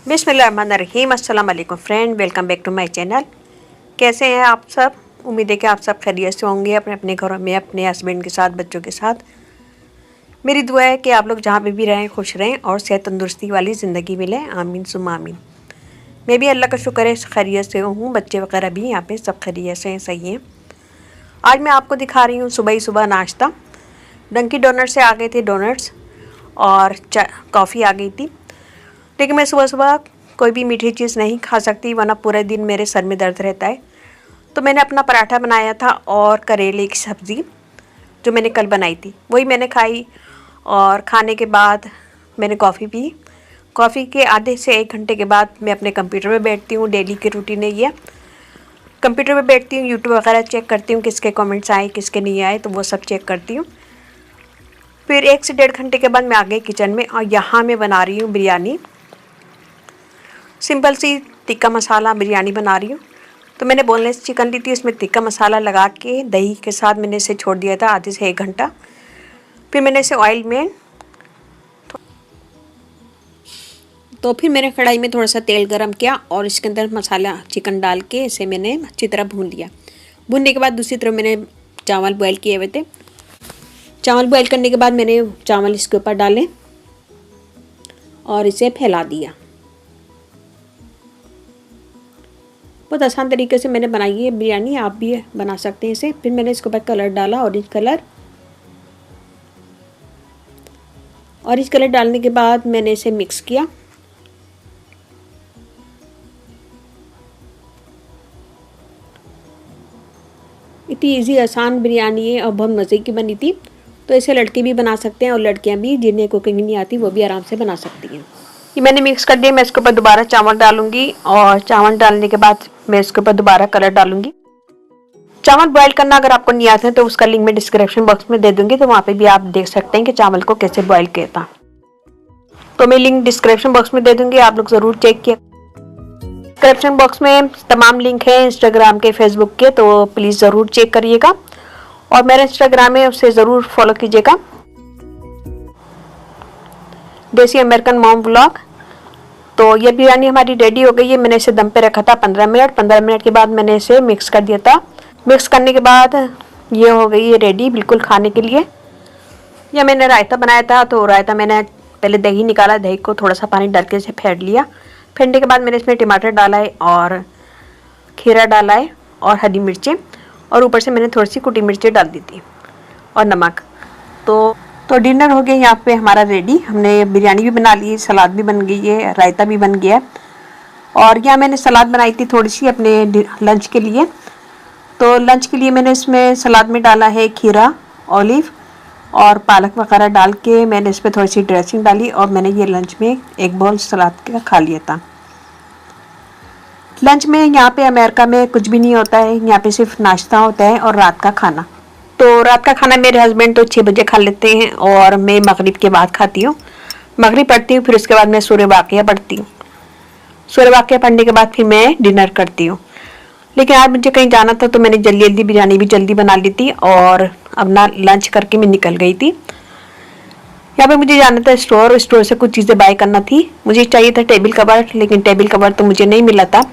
बिस्मिल्लाहिर्रहमानिर्रहीम। अस्सलाम वालेकुम friend, welcome back to my channel. कैसे हैं आप सब? उम्मीद है कि आप सब खैरियत से होंगे अपने अपने घरों में, अपने हस्बैंड के साथ, बच्चों के साथ। मेरी दुआ है कि आप लोग जहाँ पे भी रहें खुश रहें और सेहत तंदुरुस्ती वाली ज़िंदगी मिले। आमीन सुम्मा आमीन। मैं भी अल्लाह का शुक्र है खैरियत से हूँ, बच्चे वगैरह भी यहाँ पे सब खैरियत से सही हैं। आज मैं आपको दिखा रही हूँ सुबह ही सुबह नाश्ता। डंकी डोनट से आ गए थे डोनट्स और कॉफ़ी आ गई थी। लेकिन मैं सुबह सुबह कोई भी मीठी चीज़ नहीं खा सकती, वरना पूरे दिन मेरे सर में दर्द रहता है। तो मैंने अपना पराठा बनाया था और करेले की सब्ज़ी जो मैंने कल बनाई थी वही मैंने खाई। और खाने के बाद मैंने कॉफ़ी पी। कॉफ़ी के आधे से 1 घंटे के बाद मैं अपने कंप्यूटर पे बैठती हूँ। डेली की रूटीन है ये। कंप्यूटर पे बैठती हूँ, यूट्यूब वगैरह चेक करती हूँ, किसके कमेंट्स आए किसके नहीं आए, तो वो सब चेक करती हूँ। फिर 1 से 1.5 घंटे के बाद मैं आ गई किचन में और यहाँ मैं बना रही हूँ बिरयानी। सिंपल सी टिक्का मसाला बिरयानी बना रही हूँ। तो मैंने बोनलेस चिकन ली थी, उसमें टिक्का मसाला लगा के दही के साथ मैंने इसे छोड़ दिया था आधे से 1 घंटा। फिर मैंने इसे ऑयल में फिर मैंने कढ़ाई में थोड़ा सा तेल गरम किया और इसके अंदर मसाला चिकन डाल के इसे मैंने अच्छी तरह भून लिया। भूनने के बाद दूसरी तरफ मैंने चावल बॉयल किए हुए थे। चावल बॉयल करने के बाद मैंने चावल इसके ऊपर डाले और इसे फैला दिया। बहुत आसान तरीके से मैंने बनाई है बिरयानी, आप भी बना सकते हैं इसे। फिर मैंने इसके ऊपर कलर डाला, ऑरेंज कलर। ऑरेंज कलर डालने के बाद मैंने इसे मिक्स किया। इतनी इजी आसान बिरयानी है और बहुत मज़े की बनी थी। तो इसे लड़के भी बना सकते हैं और लड़कियां भी जिन्हें कुकिंग नहीं आती वो भी आराम से बना सकती हैं। ये मैंने मिक्स कर दिया। मैं इसके ऊपर दोबारा चावल डालूंगी और चावल डालने के बाद मैं इसके ऊपर दोबारा कलर डालूंगी। चावल बॉयल करना अगर आपको नहीं आता है तो उसका लिंक मैं डिस्क्रिप्शन बॉक्स में दे दूंगी, तो वहाँ पे भी आप देख सकते हैं कि चावल को कैसे बॉयल किया था। तो मैं लिंक डिस्क्रिप्शन बॉक्स में दे दूंगी, आप लोग ज़रूर चेक किया। डिस्क्रिप्शन बॉक्स में तमाम लिंक है इंस्टाग्राम के, फेसबुक के, तो प्लीज़ ज़रूर चेक करिएगा। और मेरा इंस्टाग्राम है उसे ज़रूर फॉलो कीजिएगा, देसी अमेरिकन मॉम व्लॉग। तो ये बिरयानी हमारी रेडी हो गई है। मैंने इसे दम पे रखा था 15 मिनट। 15 मिनट के बाद मैंने इसे मिक्स कर दिया था। मिक्स करने के बाद ये हो गई है रेडी बिल्कुल खाने के लिए। या मैंने रायता बनाया था, तो रायता मैंने पहले दही निकाला, दही को थोड़ा सा पानी डाल के इसे फेंट लिया। फेंटने के बाद मैंने इसमें टमाटर डाला है और खीरा डाला है और हरी मिर्चें, और ऊपर से मैंने थोड़ी सी कुटी मिर्चें डाल दी थी और नमक। तो डिनर हो गया यहाँ पे हमारा रेडी। हमने बिरयानी भी बना ली, सलाद भी बन गई है, रायता भी बन गया है। और यहाँ मैंने सलाद बनाई थी थोड़ी सी अपने लंच के लिए। तो लंच के लिए मैंने इसमें सलाद में डाला है खीरा, ऑलिव और पालक वगैरह डाल के मैंने इस पर थोड़ी सी ड्रेसिंग डाली और मैंने ये लंच में एक बाउल सलाद का खा लिया था। लंच में यहाँ पे अमेरिका में कुछ भी नहीं होता है, यहाँ पे सिर्फ नाश्ता होता है और रात का खाना। तो रात का खाना मेरे हस्बैंड तो 6 बजे खा लेते हैं और मैं मगरिब के बाद खाती हूँ। मगरिब पढ़ती हूँ, फिर उसके बाद मैं सूर्य वाक़िया पढ़ती हूँ। सूर्य वाक़िया पढ़ने के बाद फिर मैं डिनर करती हूँ। लेकिन आज मुझे कहीं जाना था तो मैंने जल्दी जल्दी बिरयानी भी जल्दी बना ली थी और अपना लंच करके मैं निकल गई थी। यहाँ पे मुझे जाना था स्टोर से कुछ चीज़ें बाय करना थी। मुझे चाहिए था टेबल कवर, लेकिन टेबल कवर तो मुझे नहीं मिला था।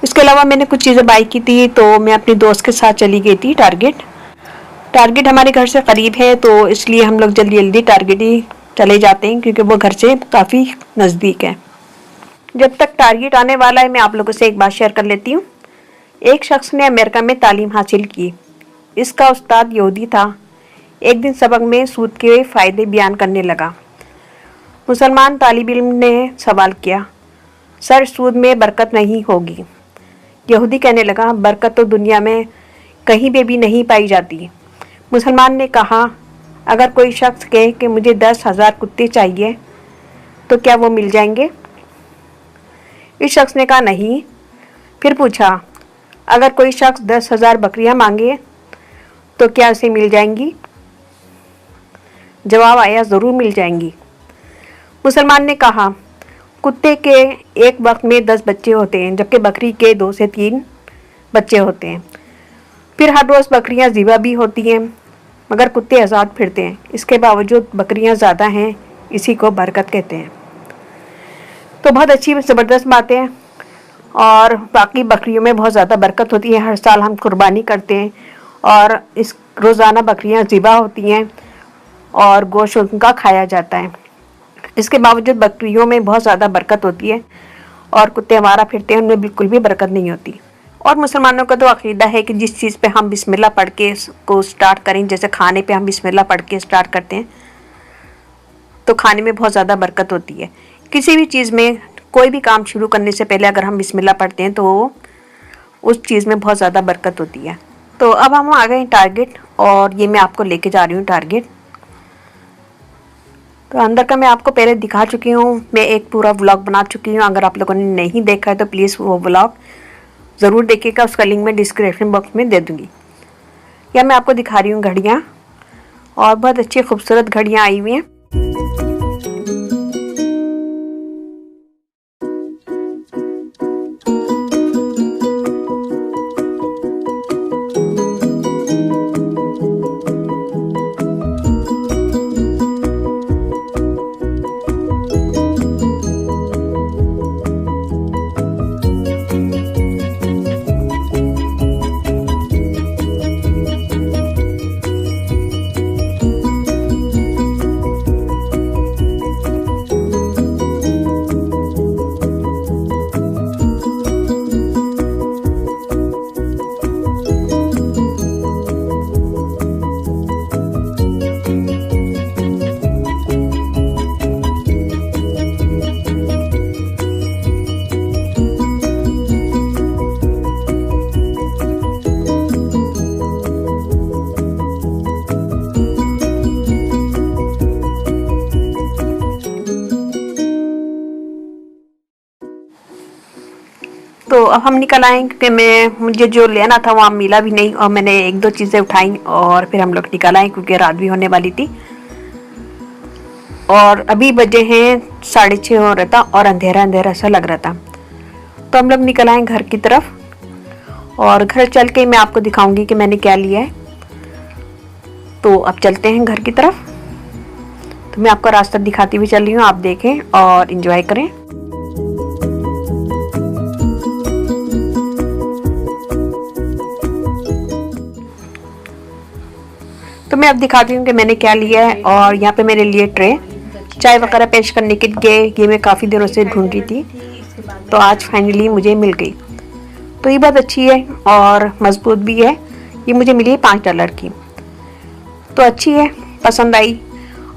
इसके अलावा मैंने कुछ चीज़ें बाय की थी, तो मैं अपनी दोस्त के साथ चली गई थी टारगेट हमारे घर से करीब है, तो इसलिए हम लोग जल्दी जल्दी टारगेट ही चले जाते हैं क्योंकि वो घर से काफ़ी नज़दीक है। जब तक टारगेट आने वाला है मैं आप लोगों से एक बात शेयर कर लेती हूँ। एक शख्स ने अमेरिका में तालीम हासिल की। इसका उस्ताद यहूदी था। एक दिन सबक में सूद के फ़ायदे बयान करने लगा। मुसलमान तालिब इल्म ने सवाल किया, सर सूद में बरकत नहीं होगी? यहूदी कहने लगा, बरकत तो दुनिया में कहीं पे भी नहीं पाई जाती। मुसलमान ने कहा, अगर कोई शख्स कहे कि मुझे 10,000 कुत्ते चाहिए तो क्या वो मिल जाएंगे? इस शख्स ने कहा नहीं। फिर पूछा, अगर कोई शख्स 10,000 बकरियां मांगे तो क्या उसे मिल जाएंगी? जवाब आया, ज़रूर मिल जाएंगी। मुसलमान ने कहा, कुत्ते के एक वक्त में 10 बच्चे होते हैं जबकि बकरी के 2 से 3 बच्चे होते हैं। फिर हर रोज़ बकरियां ज़िबा भी होती हैं मगर कुत्ते आज़ाद फिरते हैं। इसके बावजूद बकरियां ज़्यादा हैं, इसी को बरकत कहते हैं। तो बहुत अच्छी ज़बरदस्त बातें हैं। और बाकी बकरियों में बहुत ज़्यादा बरकत होती है। हर साल हम कुर्बानी करते हैं और इस रोज़ाना बकरियां ज़िबा होती हैं और गोश्त उनका खाया जाता है। इसके बावजूद बकरियों में बहुत ज़्यादा बरकत होती है और कुत्ते हमारा फिरते हैं उनमें बिल्कुल भी बरकत नहीं होती। और मुसलमानों का तो अक़ीदा है कि जिस चीज़ पे हम बिस्मिल्लाह पढ़ के को स्टार्ट करें, जैसे खाने पे हम बिस्मिल्लाह पढ़ के स्टार्ट करते हैं तो खाने में बहुत ज़्यादा बरकत होती है। किसी भी चीज़ में कोई भी काम शुरू करने से पहले अगर हम बिस्मिल्लाह पढ़ते हैं तो उस चीज़ में बहुत ज़्यादा बरकत होती है। तो अब हम आ गए टारगेट और ये मैं आपको लेके जा रही हूँ टारगेट। तो अंदर का मैं आपको पहले दिखा चुकी हूँ, मैं एक पूरा व्लॉग बना चुकी हूँ। अगर आप लोगों ने नहीं देखा है तो प्लीज़ वो व्लॉग ज़रूर देखिएगा, उसका लिंक मैं डिस्क्रिप्शन बॉक्स में दे दूँगी। या मैं आपको दिखा रही हूँ घड़ियाँ, और बहुत अच्छी खूबसूरत घड़ियाँ आई हुई हैं। तो अब हम निकल आए क्योंकि मुझे जो लेना था वहाँ मिला भी नहीं, और मैंने एक दो चीज़ें उठाई और फिर हम लोग निकल आए क्योंकि रात भी होने वाली थी। और अभी बजे हैं 6:30 हो रहा था और अंधेरा अंधेरा सा लग रहा था। तो हम लोग निकल आए घर की तरफ, और घर चल के मैं आपको दिखाऊंगी कि मैंने क्या लिया है। तो अब चलते हैं घर की तरफ। तो मैं आपको रास्ता दिखाती हुई चल रही हूँ, आप देखें और एंजॉय करें। तो मैं अब दिखाती हूँ कि मैंने क्या लिया है। और यहाँ पे मेरे लिए ट्रे चाय वगैरह पेश करने के लिए, ये मैं काफ़ी दिनों से ढूंढ रही थी, तो आज फाइनली मुझे मिल गई। तो ये बहुत अच्छी है और मजबूत भी है। ये मुझे मिली है $5 की, तो अच्छी है, पसंद आई।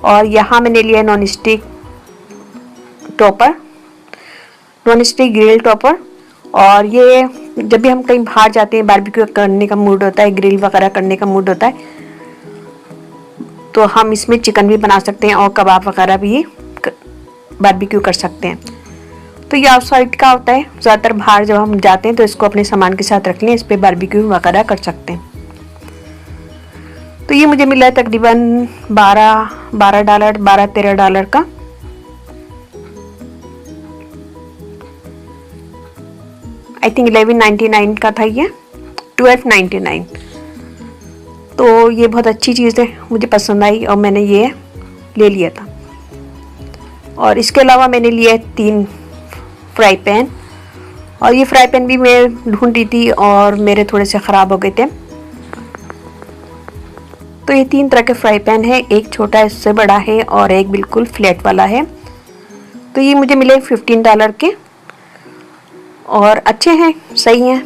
और यहाँ मैंने लिया है नॉन स्टिक ग्रिल टॉपर। और ये जब भी हम कहीं बाहर जाते हैं, बारबेक्यू करने का मूड होता है, ग्रिल वगैरह करने का मूड होता है, तो हम इसमें चिकन भी बना सकते हैं और कबाब वगैरह भी बारबेक्यू कर सकते हैं। तो ये आउटसाइड का होता है, ज़्यादातर बाहर जब हम जाते हैं तो इसको अपने सामान के साथ रख लें, इस पर बारबेक्यू वगैरह कर सकते हैं। तो ये मुझे मिला है तकरीबन $12-13 का। आई थिंक 11.99 का था, ये 12.99। तो ये बहुत अच्छी चीज़ है, मुझे पसंद आई और मैंने ये ले लिया था। और इसके अलावा मैंने लिया 3 फ्राई पैन, और ये फ्राई पैन भी मैं ढूंढ रही थी और मेरे थोड़े से ख़राब हो गए थे। तो ये 3 तरह के फ्राई पैन है, एक छोटा इससे बड़ा है और एक बिल्कुल फ्लैट वाला है। तो ये मुझे मिले $15 के और अच्छे हैं, सही हैं।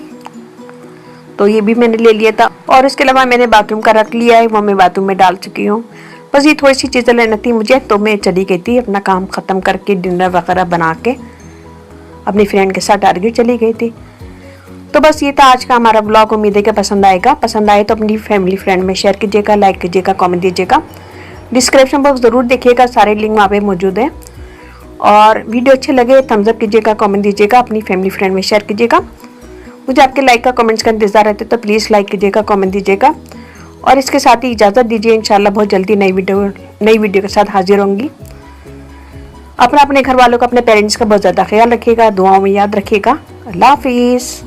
तो ये भी मैंने ले लिया था। और इसके अलावा मैंने बाथरूम का रख लिया है, वो मैं बाथरूम में डाल चुकी हूँ। बस ये थोड़ी सी चीज़ें लेनी थी मुझे, तो मैं चली गई थी अपना काम ख़त्म करके, डिनर वगैरह बना के अपनी फ्रेंड के साथ टारगेट चली गई थी। तो बस ये था आज का हमारा ब्लॉग। उम्मीद है कि पसंद आएगा। पसंद आए तो अपनी फैमिली फ्रेंड में शेयर कीजिएगा, लाइक कीजिएगा, कमेंट दीजिएगा। डिस्क्रिप्शन बॉक्स ज़रूर देखिएगा, सारे लिंक वहाँ पे मौजूद हैं। और वीडियो अच्छे लगे थम्स अप कीजिएगा, कमेंट दीजिएगा, अपनी फैमिली फ्रेंड में शेयर कीजिएगा। मुझे आपके लाइक का कमेंट्स का इंतज़ार रहता है, तो प्लीज़ लाइक कीजिएगा, कमेंट दीजिएगा। और इसके साथ ही इजाज़त दीजिए, इंशाल्लाह बहुत जल्दी नई वीडियो के साथ हाजिर होंगी। अपने घर वालों का, अपने पेरेंट्स का बहुत ज़्यादा ख्याल रखिएगा, दुआओं में याद रखिएगा। अल्लाह हाफिज़।